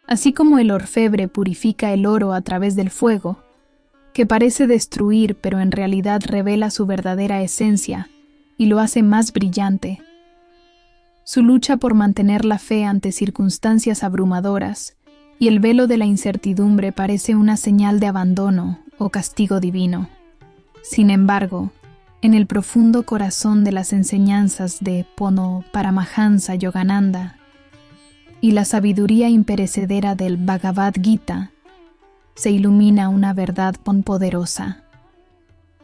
Así como el orfebre purifica el oro a través del fuego, que parece destruir pero en realidad revela su verdadera esencia y lo hace más brillante. Su lucha por mantener la fe ante circunstancias abrumadoras y el velo de la incertidumbre parece una señal de abandono o castigo divino. Sin embargo, en el profundo corazón de las enseñanzas de Pono Paramahansa Yogananda y la sabiduría imperecedera del Bhagavad Gita, se ilumina una verdad poderosa.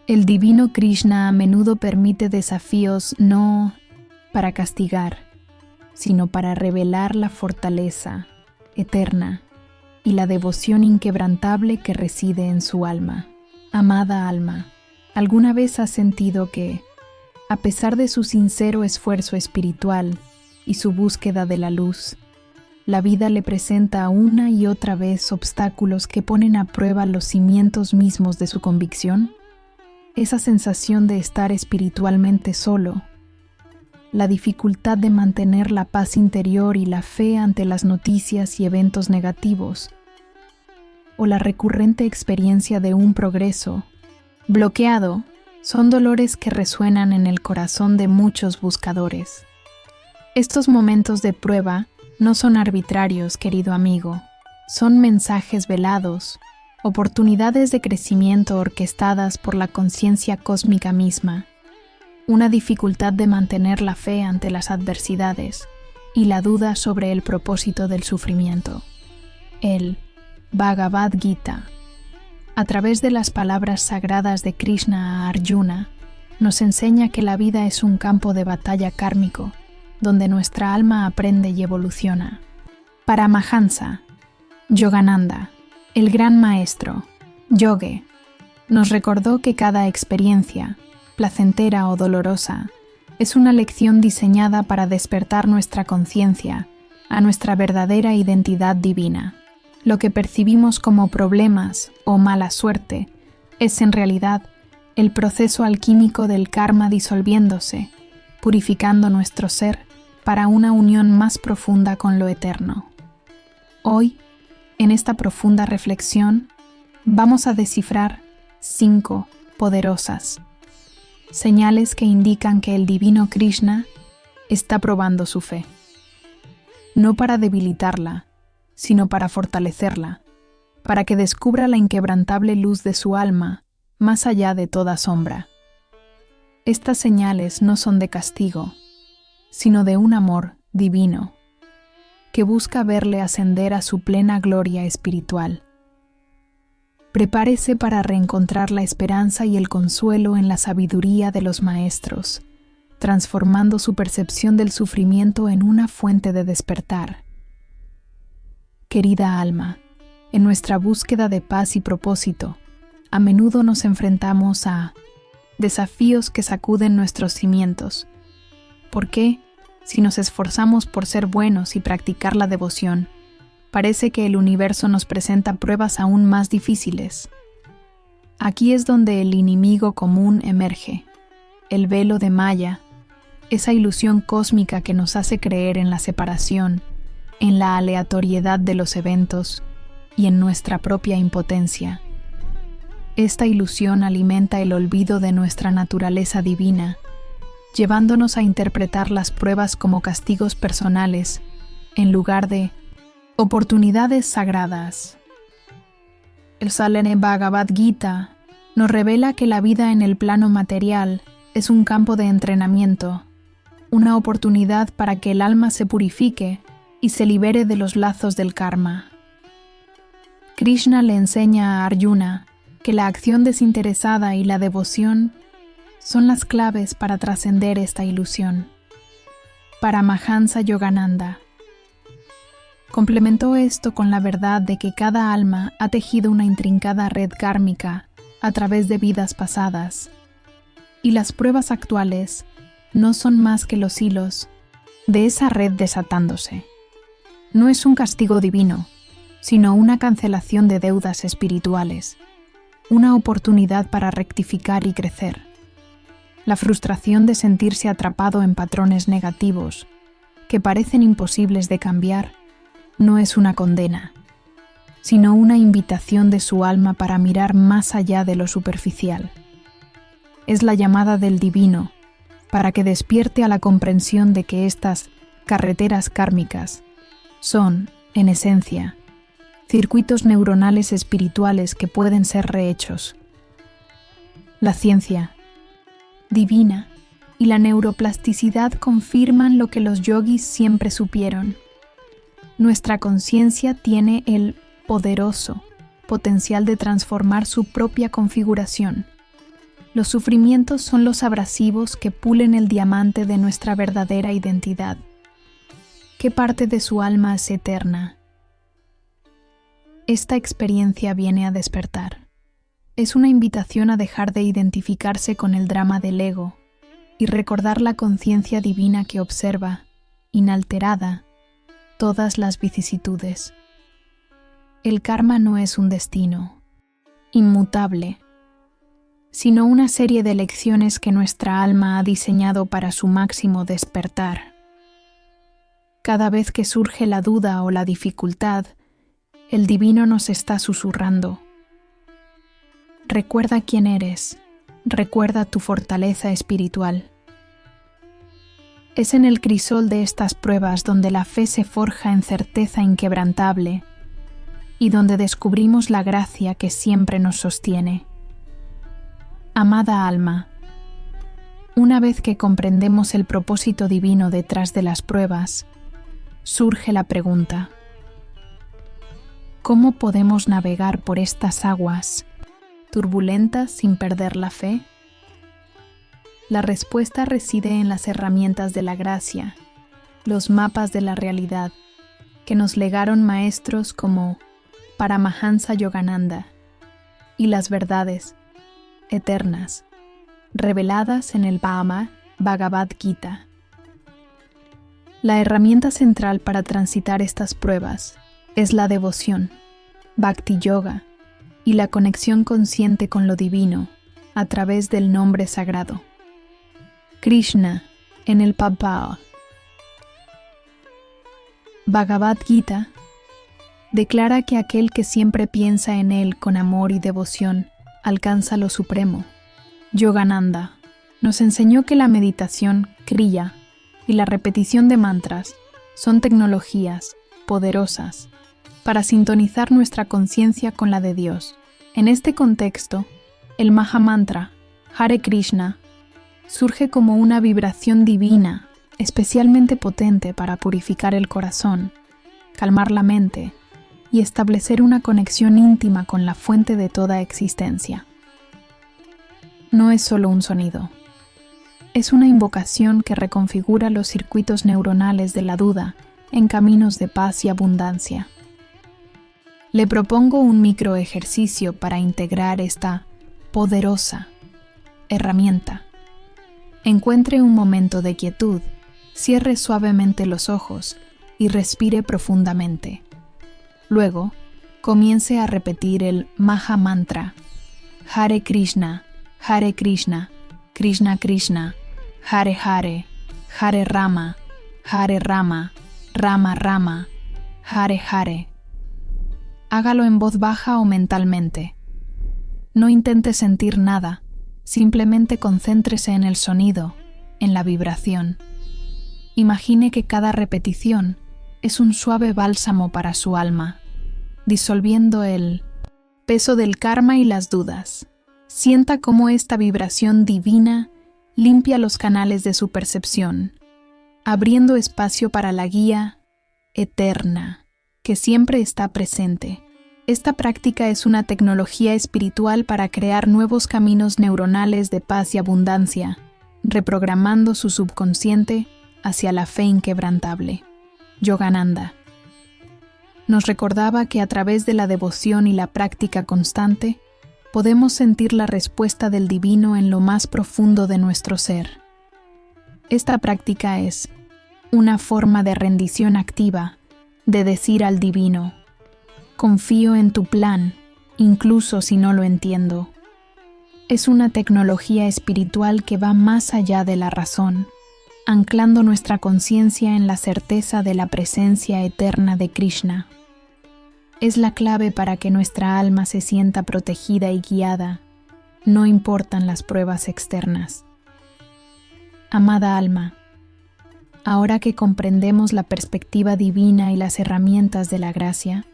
El divino Krishna a menudo permite desafíos no para castigar, sino para revelar la fortaleza eterna y la devoción inquebrantable que reside en su alma. Amada alma, ¿alguna vez has sentido que, a pesar de su sincero esfuerzo espiritual y su búsqueda de la luz, la vida le presenta una y otra vez obstáculos que ponen a prueba los cimientos mismos de su convicción? Esa sensación de estar espiritualmente solo, la dificultad de mantener la paz interior y la fe ante las noticias y eventos negativos, o la recurrente experiencia de un progreso bloqueado, son dolores que resuenan en el corazón de muchos buscadores. Estos momentos de prueba no son arbitrarios, querido amigo, son mensajes velados, oportunidades de crecimiento orquestadas por la conciencia cósmica misma, una dificultad de mantener la fe ante las adversidades y la duda sobre el propósito del sufrimiento. El Bhagavad Gita, a través de las palabras sagradas de Krishna a Arjuna, nos enseña que la vida es un campo de batalla kármico, donde nuestra alma aprende y evoluciona. Paramahansa Yogananda, el gran maestro, Yoge, nos recordó que cada experiencia, placentera o dolorosa, es una lección diseñada para despertar nuestra conciencia a nuestra verdadera identidad divina. Lo que percibimos como problemas o mala suerte es en realidad el proceso alquímico del karma disolviéndose, purificando nuestro ser para una unión más profunda con lo eterno. Hoy, en esta profunda reflexión, vamos a descifrar 5 poderosas señales que indican que el divino Krishna está probando su fe. No para debilitarla, sino para fortalecerla, para que descubra la inquebrantable luz de su alma más allá de toda sombra. Estas señales no son de castigo, sino de un amor divino, que busca verle ascender a su plena gloria espiritual. Prepárese para reencontrar la esperanza y el consuelo en la sabiduría de los maestros, transformando su percepción del sufrimiento en una fuente de despertar. Querida alma, en nuestra búsqueda de paz y propósito, a menudo nos enfrentamos a desafíos que sacuden nuestros cimientos. ¿Por qué, si nos esforzamos por ser buenos y practicar la devoción, parece que el universo nos presenta pruebas aún más difíciles? Aquí es donde el enemigo común emerge, el velo de Maya, esa ilusión cósmica que nos hace creer en la separación, en la aleatoriedad de los eventos y en nuestra propia impotencia. Esta ilusión alimenta el olvido de nuestra naturaleza divina, llevándonos a interpretar las pruebas como castigos personales en lugar de oportunidades sagradas. El Salene Bhagavad Gita nos revela que la vida en el plano material es un campo de entrenamiento, una oportunidad para que el alma se purifique y se libere de los lazos del karma. Krishna le enseña a Arjuna que la acción desinteresada y la devoción son las claves para trascender esta ilusión. Paramahansa Yogananda complementó esto con la verdad de que cada alma ha tejido una intrincada red kármica a través de vidas pasadas, y las pruebas actuales no son más que los hilos de esa red desatándose. No es un castigo divino, sino una cancelación de deudas espirituales, una oportunidad para rectificar y crecer. La frustración de sentirse atrapado en patrones negativos que parecen imposibles de cambiar no es una condena, sino una invitación de su alma para mirar más allá de lo superficial. Es la llamada del divino para que despierte a la comprensión de que estas carreteras kármicas son, en esencia, circuitos neuronales espirituales que pueden ser rehechos. La ciencia divina y la neuroplasticidad confirman lo que los yogis siempre supieron. Nuestra conciencia tiene el poderoso potencial de transformar su propia configuración. Los sufrimientos son los abrasivos que pulen el diamante de nuestra verdadera identidad. ¿Qué parte de su alma es eterna? Esta experiencia viene a despertar. Es una invitación a dejar de identificarse con el drama del ego y recordar la conciencia divina que observa, inalterada, todas las vicisitudes. El karma no es un destino inmutable, sino una serie de lecciones que nuestra alma ha diseñado para su máximo despertar. Cada vez que surge la duda o la dificultad, el divino nos está susurrando: recuerda quién eres, recuerda tu fortaleza espiritual. Es en el crisol de estas pruebas donde la fe se forja en certeza inquebrantable y donde descubrimos la gracia que siempre nos sostiene. Amada alma, una vez que comprendemos el propósito divino detrás de las pruebas, surge la pregunta: ¿cómo podemos navegar por estas aguas turbulentas sin perder la fe? La respuesta reside en las herramientas de la gracia, los mapas de la realidad, que nos legaron maestros como Paramahansa Yogananda, y las verdades eternas, reveladas en el Bhagavad Gita. La herramienta central para transitar estas pruebas es la devoción, Bhakti Yoga, y la conexión consciente con lo divino a través del nombre sagrado. Krishna en el Pad. Bhagavad Gita declara que aquel que siempre piensa en él con amor y devoción alcanza lo supremo. Yogananda nos enseñó que la meditación kriya y la repetición de mantras son tecnologías poderosas para sintonizar nuestra conciencia con la de Dios. En este contexto, el Mahamantra, Hare Krishna, surge como una vibración divina especialmente potente para purificar el corazón, calmar la mente y establecer una conexión íntima con la fuente de toda existencia. No es solo un sonido. Es una invocación que reconfigura los circuitos neuronales de la duda en caminos de paz y abundancia. Le propongo un micro ejercicio para integrar esta poderosa herramienta. Encuentre un momento de quietud, cierre suavemente los ojos y respire profundamente. Luego, comience a repetir el Maha Mantra: Hare Krishna, Krishna Krishna, Hare Hare, Hare Rama, Rama Rama, Hare Hare. Hágalo en voz baja o mentalmente. No intente sentir nada, simplemente concéntrese en el sonido, en la vibración. Imagine que cada repetición es un suave bálsamo para su alma, disolviendo el peso del karma y las dudas. Sienta cómo esta vibración divina limpia los canales de su percepción, abriendo espacio para la guía eterna, que siempre está presente. Esta práctica es una tecnología espiritual para crear nuevos caminos neuronales de paz y abundancia, reprogramando su subconsciente hacia la fe inquebrantable. Yogananda nos recordaba que a través de la devoción y la práctica constante, podemos sentir la respuesta del divino en lo más profundo de nuestro ser. Esta práctica es una forma de rendición activa, de decir al divino: confío en tu plan, incluso si no lo entiendo. Es una tecnología espiritual que va más allá de la razón, anclando nuestra conciencia en la certeza de la presencia eterna de Krishna. Es la clave para que nuestra alma se sienta protegida y guiada, no importan las pruebas externas. Amada alma, ahora que comprendemos la perspectiva divina y las herramientas de la gracia,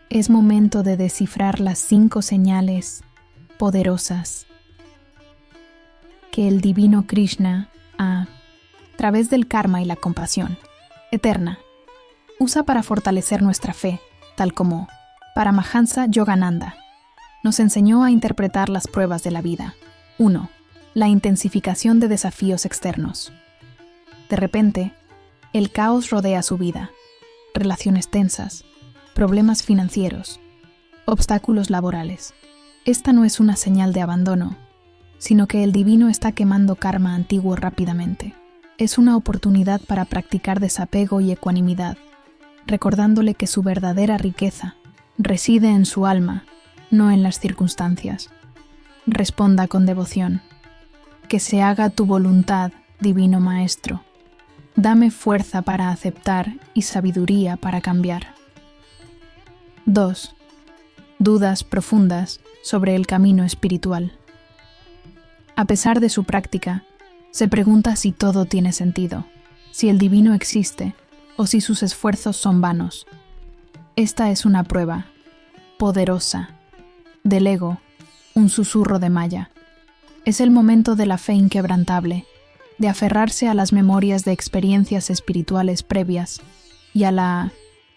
es momento de descifrar las 5 señales poderosas que el divino Krishna, a través del karma y la compasión eterna, usa para fortalecer nuestra fe, tal como Paramahansa Yogananda nos enseñó a interpretar las pruebas de la vida. 1. La intensificación de desafíos externos. De repente, el caos rodea su vida, relaciones tensas, problemas financieros, obstáculos laborales. Esta no es una señal de abandono, sino que el divino está quemando karma antiguo rápidamente. Es una oportunidad para practicar desapego y ecuanimidad, recordándole que su verdadera riqueza reside en su alma, no en las circunstancias. Responda con devoción. Que se haga tu voluntad, divino Maestro. Dame fuerza para aceptar y sabiduría para cambiar. 2. Dudas profundas sobre el camino espiritual. A pesar de su práctica, se pregunta si todo tiene sentido, si el divino existe o si sus esfuerzos son vanos. Esta es una prueba poderosa del ego, un susurro de Maya. Es el momento de la fe inquebrantable, de aferrarse a las memorias de experiencias espirituales previas y a la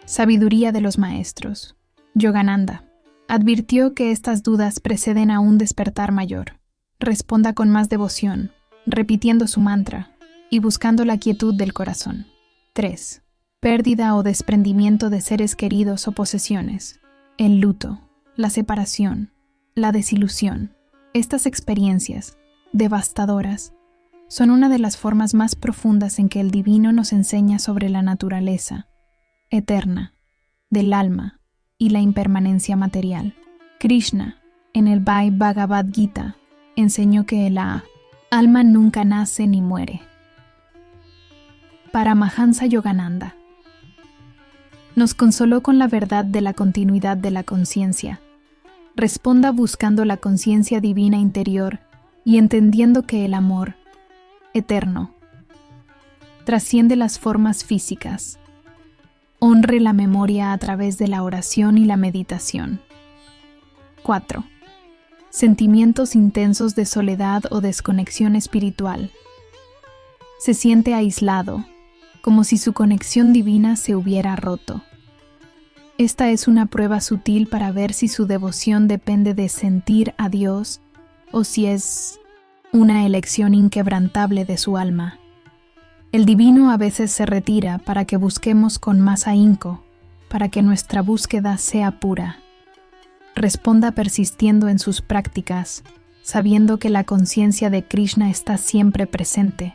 sabiduría de los maestros. Yogananda advirtió que estas dudas preceden a un despertar mayor. Responda con más devoción, repitiendo su mantra y buscando la quietud del corazón. 3. Pérdida o desprendimiento de seres queridos o posesiones. El luto, la separación, la desilusión. Estas experiencias, devastadoras, son una de las formas más profundas en que el divino nos enseña sobre la naturaleza eterna del alma y la impermanencia material. Krishna, en el Bhagavad Gita, enseñó que la alma nunca nace ni muere. Paramahansa Yogananda nos consoló con la verdad de la continuidad de la conciencia. Responda buscando la conciencia divina interior y entendiendo que el amor eterno trasciende las formas físicas. Honre la memoria a través de la oración y la meditación. 4. Sentimientos intensos de soledad o desconexión espiritual. Se siente aislado, como si su conexión divina se hubiera roto. Esta es una prueba sutil para ver si su devoción depende de sentir a Dios o si es una elección inquebrantable de su alma. El divino a veces se retira para que busquemos con más ahínco, para que nuestra búsqueda sea pura. Responda persistiendo en sus prácticas, sabiendo que la conciencia de Krishna está siempre presente,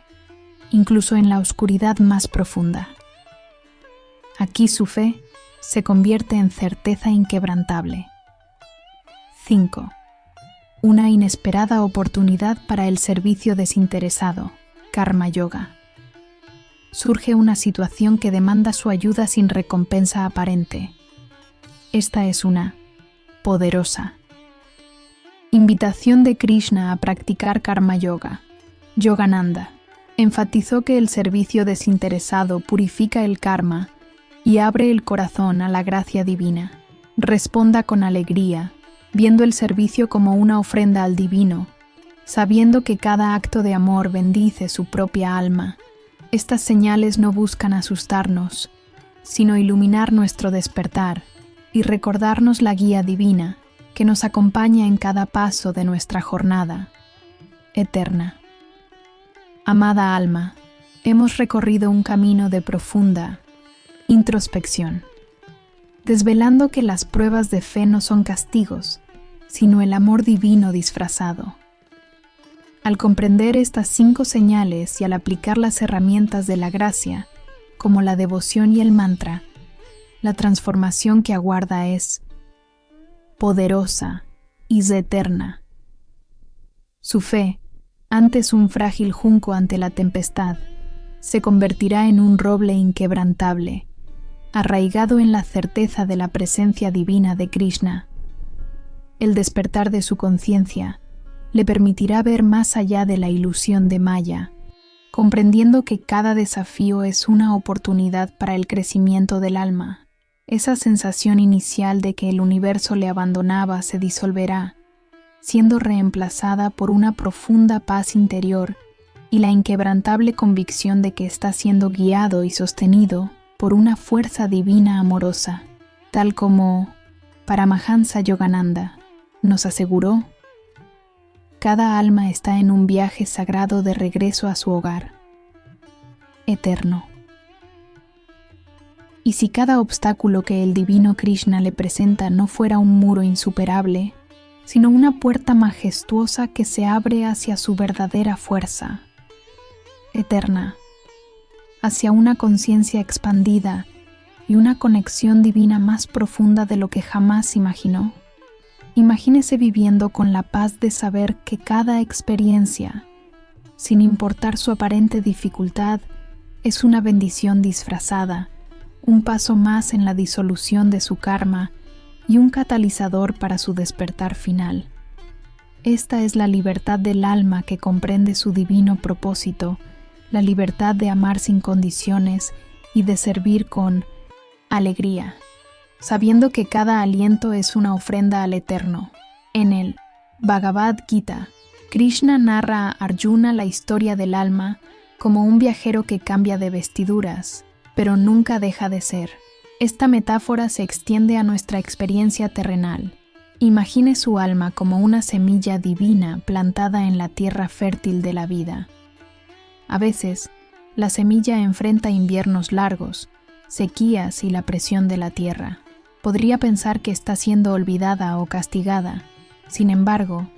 incluso en la oscuridad más profunda. Aquí su fe se convierte en certeza inquebrantable. 5. Una inesperada oportunidad para el servicio desinteresado, Karma Yoga. Surge una situación que demanda su ayuda sin recompensa aparente. Esta es una poderosa invitación de Krishna a practicar Karma Yoga. Yogananda enfatizó que el servicio desinteresado purifica el karma y abre el corazón a la gracia divina. Responda con alegría, viendo el servicio como una ofrenda al divino, sabiendo que cada acto de amor bendice su propia alma. Estas señales no buscan asustarnos, sino iluminar nuestro despertar y recordarnos la guía divina que nos acompaña en cada paso de nuestra jornada eterna. Amada alma, hemos recorrido un camino de profunda introspección, desvelando que las pruebas de fe no son castigos, sino el amor divino disfrazado. Al comprender estas 5 señales y al aplicar las herramientas de la gracia, como la devoción y el mantra, la transformación que aguarda es poderosa y eterna. Su fe, antes un frágil junco ante la tempestad, se convertirá en un roble inquebrantable, arraigado en la certeza de la presencia divina de Krishna. El despertar de su conciencia le permitirá ver más allá de la ilusión de Maya, comprendiendo que cada desafío es una oportunidad para el crecimiento del alma. Esa sensación inicial de que el universo le abandonaba se disolverá, siendo reemplazada por una profunda paz interior y la inquebrantable convicción de que está siendo guiado y sostenido por una fuerza divina amorosa, tal como Paramahansa Yogananda nos aseguró: cada alma está en un viaje sagrado de regreso a su hogar eterno. Y si cada obstáculo que el divino Krishna le presenta no fuera un muro insuperable, sino una puerta majestuosa que se abre hacia su verdadera fuerza eterna, hacia una conciencia expandida y una conexión divina más profunda de lo que jamás imaginó. Imagínese viviendo con la paz de saber que cada experiencia, sin importar su aparente dificultad, es una bendición disfrazada, un paso más en la disolución de su karma y un catalizador para su despertar final. Esta es la libertad del alma que comprende su divino propósito, la libertad de amar sin condiciones y de servir con alegría, sabiendo que cada aliento es una ofrenda al Eterno. En el Bhagavad Gita, Krishna narra a Arjuna la historia del alma como un viajero que cambia de vestiduras, pero nunca deja de ser. Esta metáfora se extiende a nuestra experiencia terrenal. Imagine su alma como una semilla divina plantada en la tierra fértil de la vida. A veces, la semilla enfrenta inviernos largos, sequías y la presión de la tierra. Podría pensar que está siendo olvidada o castigada. Sin embargo,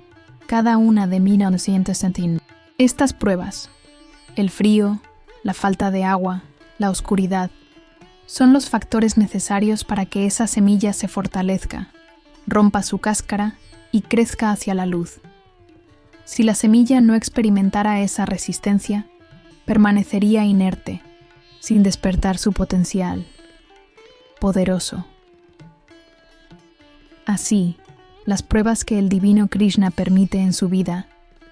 cada una de 1970. Estas pruebas, el frío, la falta de agua, la oscuridad, son los factores necesarios para que esa semilla se fortalezca, rompa su cáscara y crezca hacia la luz. Si la semilla no experimentara esa resistencia, permanecería inerte, sin despertar su potencial poderoso. Así, las pruebas que el divino Krishna permite en su vida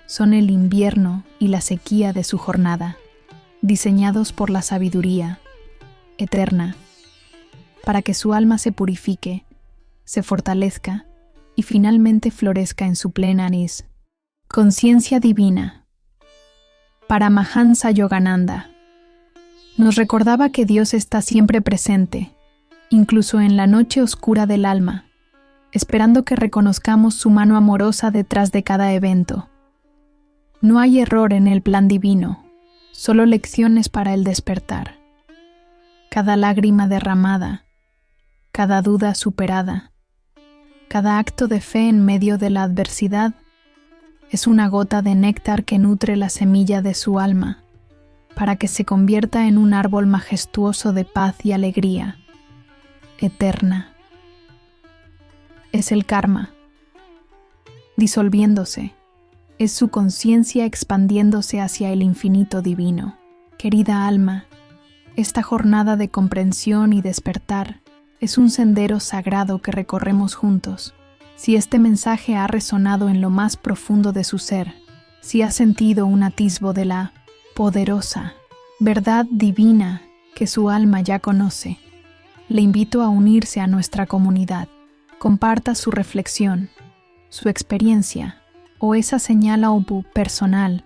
son el invierno y la sequía de su jornada, diseñados por la sabiduría eterna, para que su alma se purifique, se fortalezca y finalmente florezca en su plena conciencia divina. Paramahansa Yogananda nos recordaba que Dios está siempre presente, incluso en la noche oscura del alma, esperando que reconozcamos su mano amorosa detrás de cada evento. No hay error en el plan divino, solo lecciones para el despertar. Cada lágrima derramada, cada duda superada, cada acto de fe en medio de la adversidad es una gota de néctar que nutre la semilla de su alma, para que se convierta en un árbol majestuoso de paz y alegría eterna. Es el karma, disolviéndose, es su conciencia expandiéndose hacia el infinito divino. Querida alma, esta jornada de comprensión y despertar es un sendero sagrado que recorremos juntos. Si este mensaje ha resonado en lo más profundo de su ser, si ha sentido un atisbo de la poderosa verdad divina que su alma ya conoce, le invito a unirse a nuestra comunidad. Comparta su reflexión, su experiencia o esa señal personal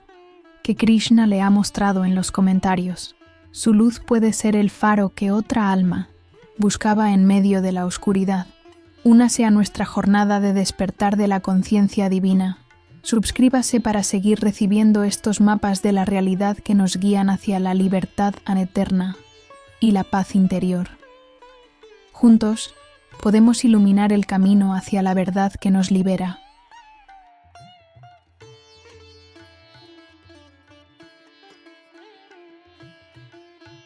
que Krishna le ha mostrado en los comentarios. Su luz puede ser el faro que otra alma buscaba en medio de la oscuridad. Únase a nuestra jornada de despertar de la conciencia divina. Suscríbase para seguir recibiendo estos mapas de la realidad que nos guían hacia la libertad eterna y la paz interior. Juntos, podemos iluminar el camino hacia la verdad que nos libera.